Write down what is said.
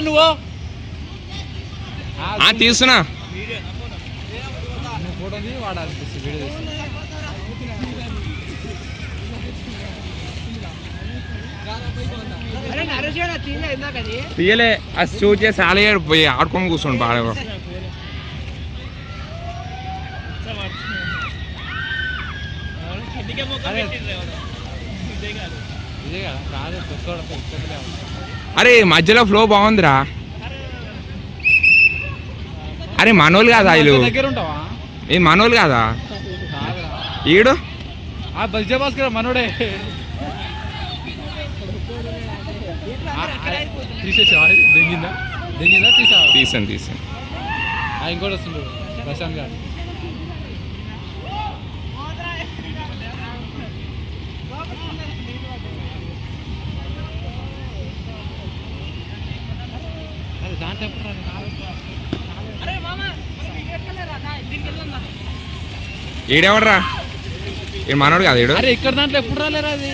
నువ్వు తీస్తున్నా. తీయలే అది షూట్ చేసి ఆలయాడు పోయి ఆడుకొని కూర్చోండి బాగా. అరే మధ్యలో ఫ్లో బాగుందిరా. అరే మనోళ్ళు కాదా వీళ్ళు? ఏ మనోళ్ళు కాదా ఈడు? భాస్కర్ మనోడే. తీసాను ఇంకోటి వస్తుండు ప్రశాంత్ గారు. ఈడెవడరా? ఏ మనోడు కాదు ఈడు. ఇక్కడ దాంట్లో ఎప్పుడు రాలేరా అది?